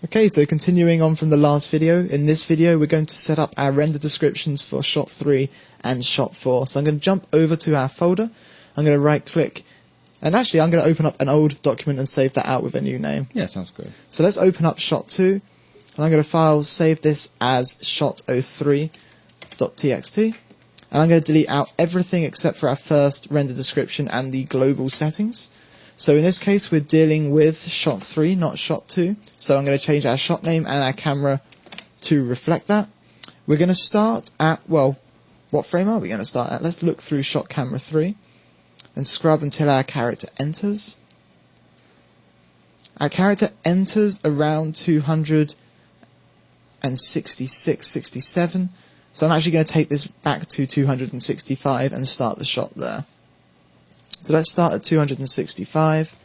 Okay, so continuing on from the last video, in this video we're going to set up our render descriptions for shot 3 and shot 4. So I'm going to jump over to our folder, I'm going to right click, and actually I'm going to open up an old document and save that out with a new name. Yeah, sounds good. So let's open up shot 2, and I'm going to save this as shot03.txt, and I'm going to delete out everything except for our first render description and the global settings. So in this case we're dealing with shot 3, not shot 2, so I'm going to change our shot name and our camera to reflect that. We're going to start at, well, what frame are we going to start at? Let's look through shot camera 3 and scrub until our character enters. Our character enters around 266, 67, so I'm actually going to take this back to 265 and start the shot there. So let's start at 265.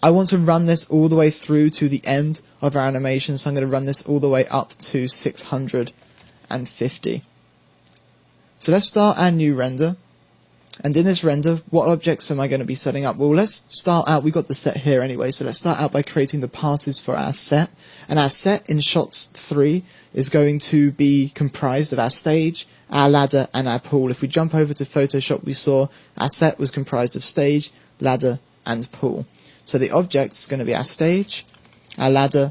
I want to run this all the way through to the end of our animation, so I'm going to run this all the way up to 650. So let's start our new render. And in this render, what objects am I going to be setting up? Well, let's start out, we've got the set here anyway, so let's start out by creating the passes for our set. And our set in shots 3 is going to be comprised of our stage, our ladder, and our pool. If we jump over to Photoshop, we saw our set was comprised of stage, ladder, and pool. So the object is going to be our stage, our ladder,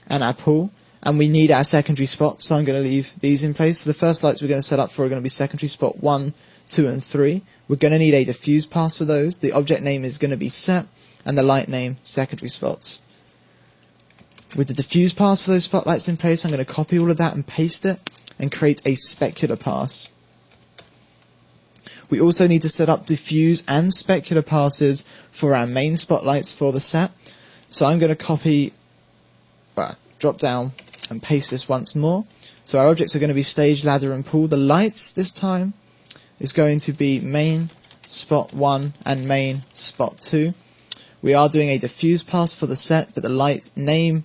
and our pool. And we need our secondary spots, so I'm going to leave these in place. So the first lights we're going to set up for are going to be secondary spot 1, 2, and 3. We're going to need a diffuse pass for those. The object name is going to be set, and the light name secondary spots. With the diffuse pass for those spotlights in place, I'm going to copy all of that and paste it, and create a specular pass. We also need to set up diffuse and specular passes for our main spotlights for the set. So I'm going to drop down and paste this once more. So our objects are going to be stage, ladder, and pool. The lights this time is going to be main spot 1 and main spot 2. We are doing a diffuse pass for the set, but the light name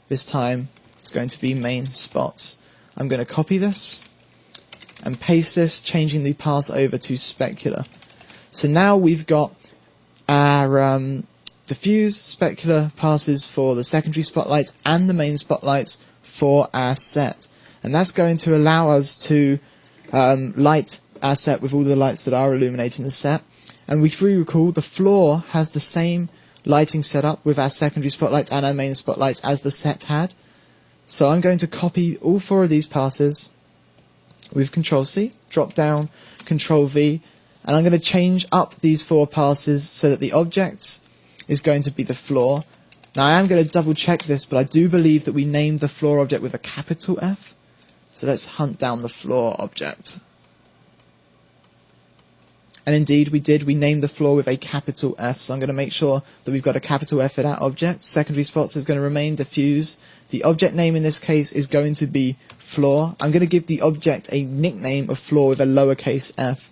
this time is going to be main spots. I'm going to copy this and paste this, changing the pass over to specular. So now we've got our diffuse specular passes for the secondary spotlights and the main spotlights for our set. And that's going to allow us to light our set with all the lights that are illuminating the set. And if we recall, the floor has the same lighting setup with our secondary spotlights and our main spotlights as the set had. So I'm going to copy all 4 of these passes with Control-C, drop down, Control-V, and I'm going to change up these 4 passes so that the object is going to be the floor. Now I am going to double check this, but I do believe that we named the floor object with a capital F. So let's hunt down the floor object. And indeed we did, we named the floor with a capital F, so I'm going to make sure that we've got a capital F in our object. Secondary spots is going to remain diffuse. The object name in this case is going to be floor. I'm going to give the object a nickname of floor with a lowercase f.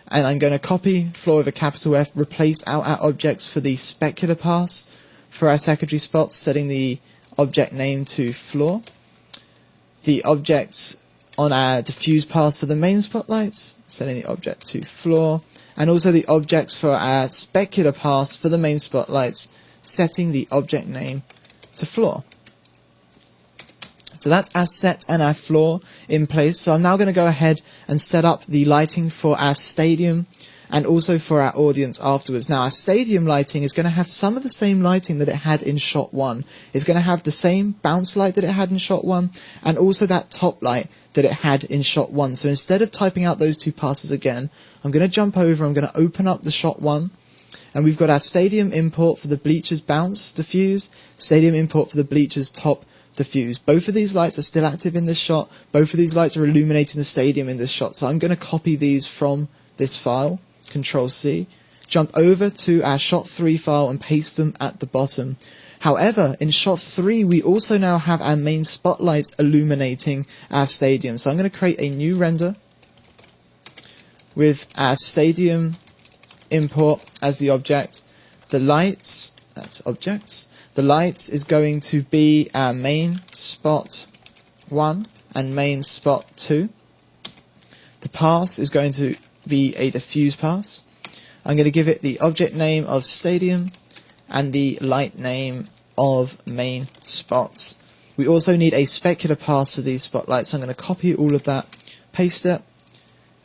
And I'm going to copy floor with a capital F, replace out our objects for the specular pass for our secondary spots, setting the object name to floor. The objects on our diffuse pass for the main spotlights, setting the object to floor, and also the objects for our specular pass for the main spotlights, setting the object name to floor. So that's our set and our floor in place. So I'm now going to go ahead and set up the lighting for our stadium and also for our audience afterwards. Now our stadium lighting is going to have some of the same lighting that it had in shot 1. It's going to have the same bounce light that it had in shot 1 and also that top light that it had in shot 1. So instead of typing out those 2 passes again, I'm going to jump over, I'm going to open up the shot 1, and we've got our stadium import for the bleachers bounce diffuse, stadium import for the bleachers top diffuse. Both of these lights are still active in this shot, both of these lights are illuminating the stadium in this shot, so I'm going to copy these from this file, Control-C, jump over to our shot 3 file and paste them at the bottom. However, in shot 3 we also now have our main spotlights illuminating our stadium, so I'm going to create a new render with our stadium import as the object. The lights, that's objects, the lights is going to be our main spot 1 and main spot 2. The pass is going to be a diffuse pass. I'm going to give it the object name of stadium and the light name of main spots. We also need a specular pass for these spotlights, so I'm going to copy all of that, paste it,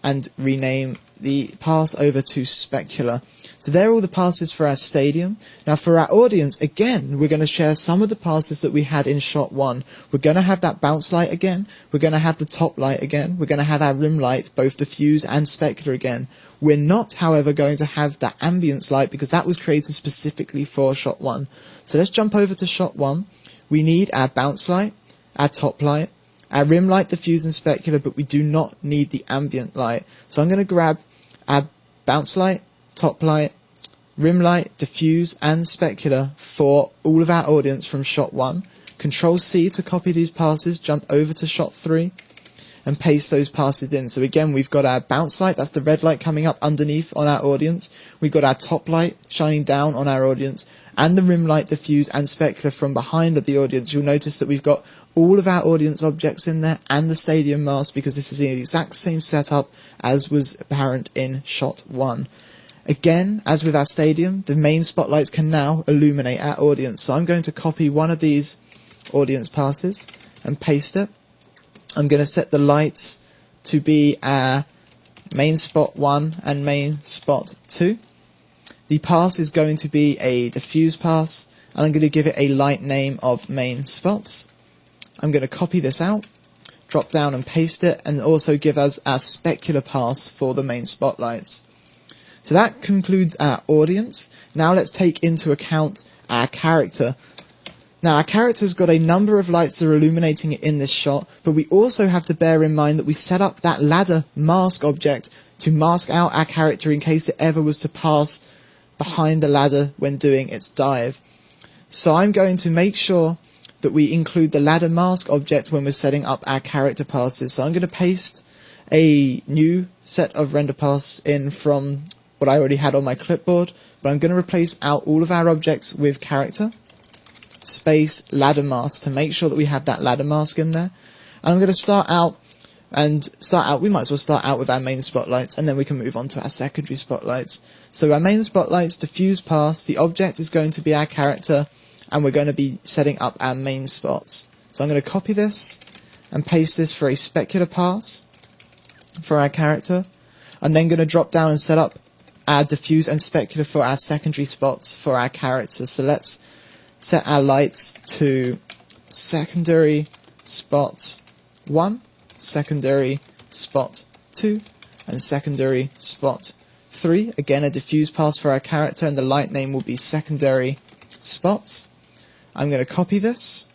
and rename the pass over to specular. So there are all the passes for our stadium. Now for our audience, again, we're going to share some of the passes that we had in shot 1. We're going to have that bounce light again. We're going to have the top light again. We're going to have our rim light, both diffuse and specular again. We're not, however, going to have that ambience light because that was created specifically for shot 1. So let's jump over to shot 1. We need our bounce light, our top light, our rim light, diffuse and specular, but we do not need the ambient light. So I'm going to grab our bounce light, top light, rim light, diffuse and specular for all of our audience from shot 1. Control C to copy these passes, jump over to shot 3 and paste those passes in. So again, we've got our bounce light, that's the red light coming up underneath on our audience. We've got our top light shining down on our audience, and the rim light, diffuse and specular from behind of the audience. You'll notice that we've got all of our audience objects in there and the stadium mask because this is the exact same setup as was apparent in shot 1. Again, as with our stadium, the main spotlights can now illuminate our audience. So I'm going to copy one of these audience passes and paste it. I'm going to set the lights to be our main spot 1 and main spot 2. The pass is going to be a diffuse pass, and I'm going to give it a light name of main spots. I'm going to copy this out, drop down and paste it, and also give us our specular pass for the main spotlights. So that concludes our audience. Now let's take into account our character. Now our character's got a number of lights that are illuminating it in this shot, but we also have to bear in mind that we set up that ladder mask object to mask out our character in case it ever was to pass behind the ladder when doing its dive. So I'm going to make sure that we include the ladder mask object when we're setting up our character passes. So I'm going to paste a new set of render pass in from what I already had on my clipboard, but I'm going to replace out all of our objects with character space ladder mask to make sure that we have that ladder mask in there. And I'm going to start out, we might as well start out with our main spotlights, and then we can move on to our secondary spotlights. So our main spotlights, diffuse pass, the object is going to be our character, and we're going to be setting up our main spots. So I'm going to copy this and paste this for a specular pass for our character. I'm then going to drop down and set up our diffuse and specular for our secondary spots for our character. So let's set our lights to secondary spot 1, secondary spot 2, and secondary spot 3. Again, a diffuse pass for our character, and the light name will be secondary spots. I'm going to copy this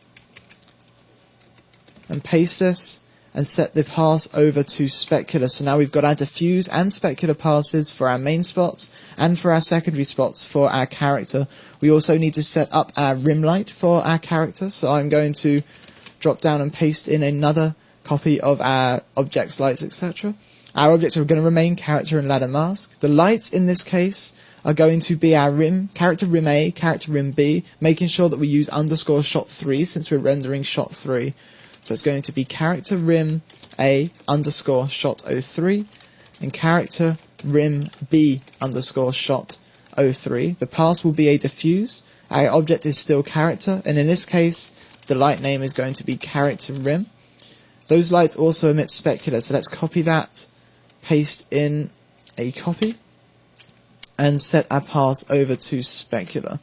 and paste this and set the pass over to specular. So now we've got our diffuse and specular passes for our main spots and for our secondary spots for our character. We also need to set up our rim light for our character. So I'm going to drop down and paste in another copy of our objects, lights, etc. Our objects are going to remain character and ladder mask. The lights in this case are going to be our rim, character rim A, character rim B, making sure that we use underscore shot 3 since we're rendering shot 3. So it's going to be character rim A underscore shot 03 and character rim B underscore shot 03. The pass will be a diffuse. Our object is still character, and in this case the light name is going to be character rim. Those lights also emit specular, so let's copy that, paste in a copy, and set our pass over to specular.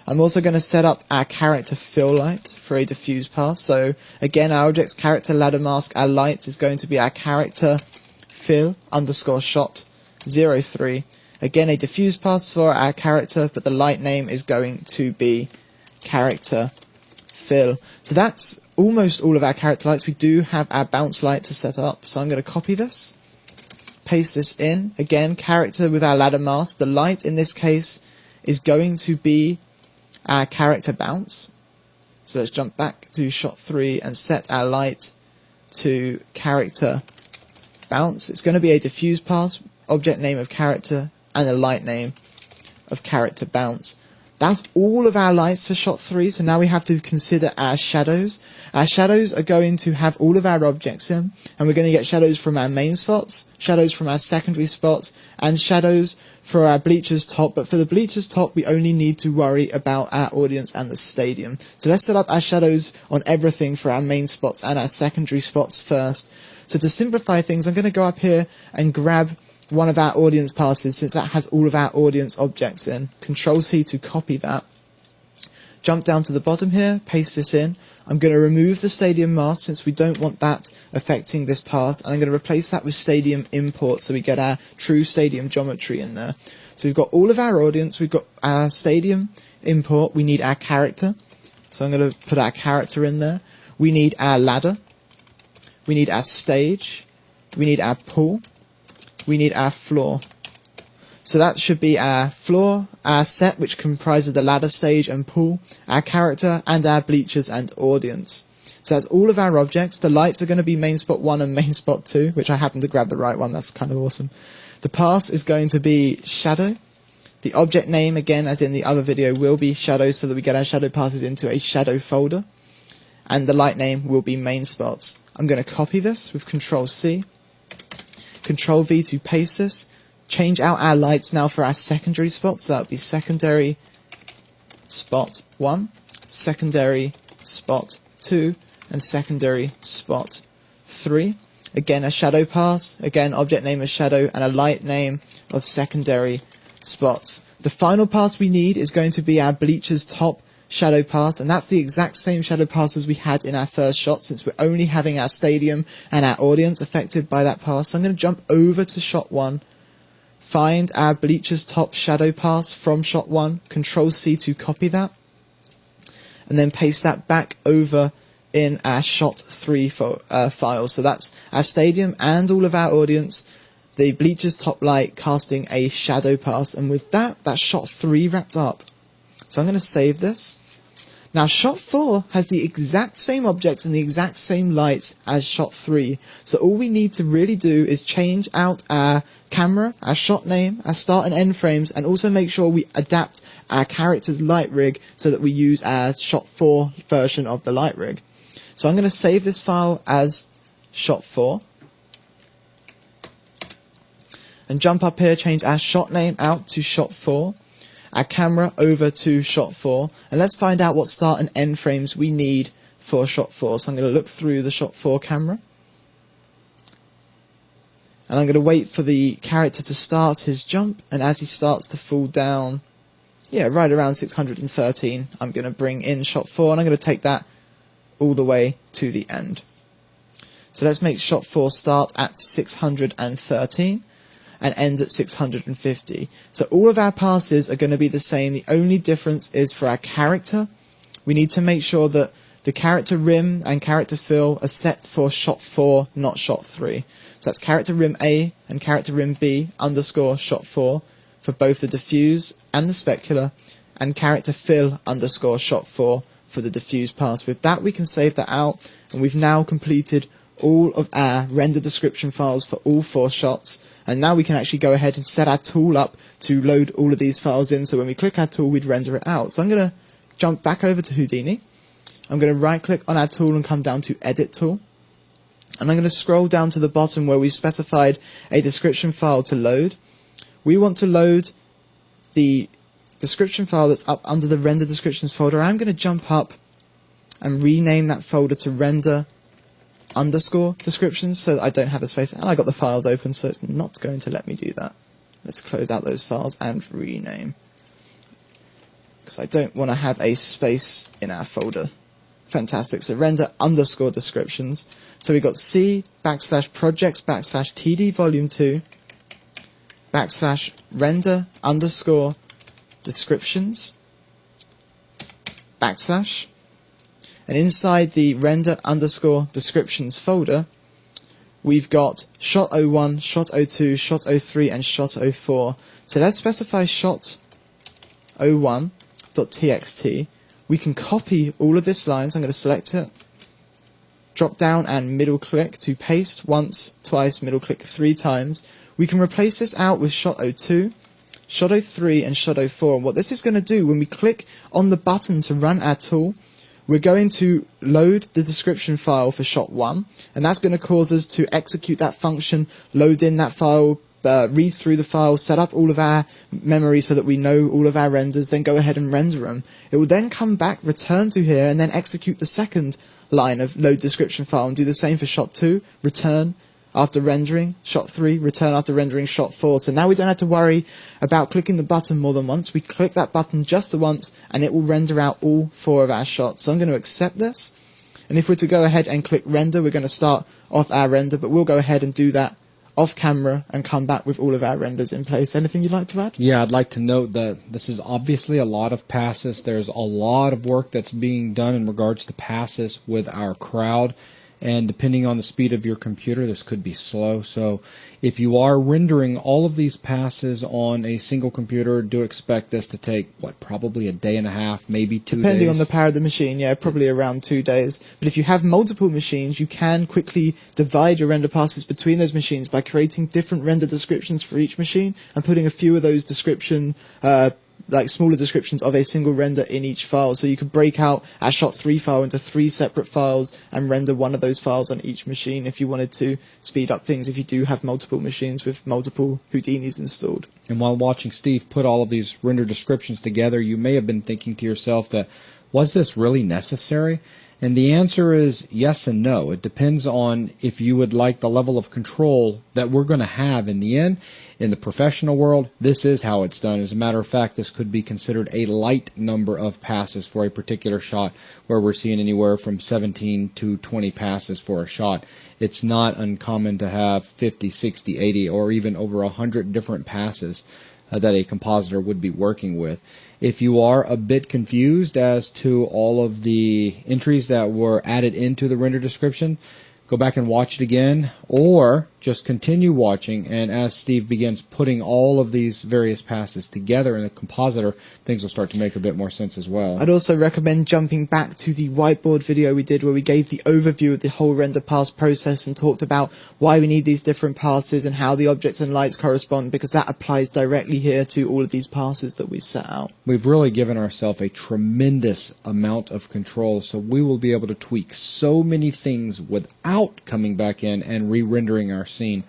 I'm also going to set up our character fill light for a diffuse pass. So again, our object's character ladder mask, our lights is going to be our character fill underscore shot 03. Again, a diffuse pass for our character, but the light name is going to be character fill. So that's almost all of our character lights. We do have our bounce light to set up. So I'm going to copy this, paste this in. Again, character with our ladder mask. The light in this case is going to be our character bounce. So let's jump back to shot 3 and set our light to character bounce. It's going to be a diffuse pass, object name of character, and a light name of character bounce. That's all of our lights for shot 3, so now we have to consider our shadows. Our shadows are going to have all of our objects in, and we're going to get shadows from our main spots, shadows from our secondary spots, and shadows for our bleachers top. But for the bleachers top, we only need to worry about our audience and the stadium. So let's set up our shadows on everything for our main spots and our secondary spots first. So to simplify things, I'm going to go up here and grab one of our audience passes, since that has all of our audience objects in. Control C to copy that. Jump down to the bottom here, paste this in. I'm going to remove the stadium mask since we don't want that affecting this pass, and I'm going to replace that with stadium import so we get our true stadium geometry in there. So we've got all of our audience, we've got our stadium import, we need our character. So I'm going to put our character in there. We need our ladder. We need our stage. We need our pool. We need our floor. So that should be our floor, our set, which comprises the ladder, stage and pool, our character, and our bleachers and audience. So that's all of our objects. The lights are going to be main spot 1 and main spot 2, which I happen to grab the right one. That's kind of awesome. The pass is going to be shadow. The object name, again, as in the other video, will be shadow, so that we get our shadow passes into a shadow folder. And the light name will be main spots. I'm going to copy this with Control C. Control V to paste this. Change out our lights now for our secondary spots. So that would be secondary spot 1, secondary spot 2, and secondary spot 3. Again, a shadow pass. Again, object name of shadow and a light name of secondary spots. The final pass we need is going to be our bleachers top shadow pass, and that's the exact same shadow pass as we had in our first shot, since we're only having our stadium and our audience affected by that pass. So I'm going to jump over to shot 1, find our bleachers top shadow pass from shot 1, Control C to copy that, and then paste that back over in our shot 3 file. So that's our stadium and all of our audience, the bleachers top light casting a shadow pass, and with that, that's shot 3 wrapped up. So I'm going to save this. Now shot 4 has the exact same objects and the exact same lights as shot 3. So all we need to really do is change out our camera, our shot name, our start and end frames, and also make sure we adapt our character's light rig so that we use our shot 4 version of the light rig. So I'm going to save this file as shot 4. And jump up here, change our shot name out to shot 4. Our camera over to shot 4, and let's find out what start and end frames we need for shot 4. So I'm going to look through the shot 4 camera, and I'm going to wait for the character to start his jump, and as he starts to fall down, right around 613, I'm going to bring in shot 4, and I'm going to take that all the way to the end. So let's make shot 4 start at 613. And end at 650. So all of our passes are going to be the same. The only difference is for our character. We need to make sure that the character rim and character fill are set for shot 4, not shot 3. So that's character rim A and character rim B underscore shot 4 for both the diffuse and the specular, and character fill underscore shot 4 for the diffuse pass. With that, we can save that out, and we've now completed all of our render description files for all 4 shots. And now we can actually go ahead and set our tool up to load all of these files in, so when we click our tool, we'd render it out. So I'm going to jump back over to Houdini. I'm going to right click on our tool and come down to Edit Tool. And I'm going to scroll down to the bottom where we've specified a description file to load. We want to load the description file that's up under the render descriptions folder. I'm going to jump up and rename that folder to render underscore descriptions so that I don't have a space, and I got the files open, so it's not going to let me do that. Let's close out those files and rename, because I don't want to have a space in our folder. Fantastic. So render underscore descriptions. So we got C /projects /td vol2 /render underscore descriptions /. And inside the render underscore descriptions folder, we've got shot 01, shot 02, shot 03, and shot 04. So let's specify shot 01.txt. We can copy all of this line, so I'm going to select it, drop down and middle click to paste once, twice, middle click 3 times. We can replace this out with shot 02, Shadow 3 and Shadow 4. And what this is going to do, when we click on the button to run our tool, we're going to load the description file for shot 1, and that's going to cause us to execute that function, load in that file, read through the file, set up all of our memory so that we know all of our renders, then go ahead and render them. It will then come back, return to here, and then execute the second line of load description file and do the same for shot 2, return after rendering shot 3, return after rendering shot 4. So now we don't have to worry about clicking the button more than once. We click that button just the once and it will render out all 4 of our shots. So I'm going to accept this, and if we're to go ahead and click render, we're going to start off our render, but we'll go ahead and do that off camera and come back with all of our renders in place. Anything you'd like to add? Yeah, I'd like to note that this is obviously a lot of passes. There's a lot of work that's being done in regards to passes with our crowd, and depending on the speed of your computer, this could be slow. So if you are rendering all of these passes on a single computer, do expect this to take, probably a day and a half, maybe 2 days. Depending on the power of the machine, yeah, probably around 2 days. But if you have multiple machines, you can quickly divide your render passes between those machines by creating different render descriptions for each machine and putting a few of those smaller descriptions of a single render in each file. So you could break out our shot 3 file into 3 separate files and render one of those files on each machine if you wanted to speed up things, if you do have multiple machines with multiple Houdinis installed. And while watching Steve put all of these render descriptions together, you may have been thinking to yourself that, was this really necessary? And the answer is yes and no. It depends on if you would like the level of control that we're going to have in the end. In the professional world, this is how it's done. As a matter of fact, this could be considered a light number of passes for a particular shot, where we're seeing anywhere from 17 to 20 passes for a shot. It's not uncommon to have 50, 60, 80, or even over 100 different passes that a compositor would be working with. If you are a bit confused as to all of the entries that were added into the render description, go back and watch it again, or just continue watching, and as Steve begins putting all of these various passes together in the compositor, things will start to make a bit more sense as well. I'd also recommend jumping back to the whiteboard video we did where we gave the overview of the whole render pass process and talked about why we need these different passes and how the objects and lights correspond, because that applies directly here to all of these passes that we've set out. We've really given ourselves a tremendous amount of control, so we will be able to tweak so many things without coming back in and re-rendering our scene,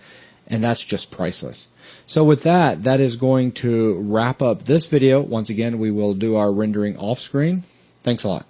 and that's just priceless. So with that, that is going to wrap up this video. Once again, we will do our rendering off screen. Thanks a lot.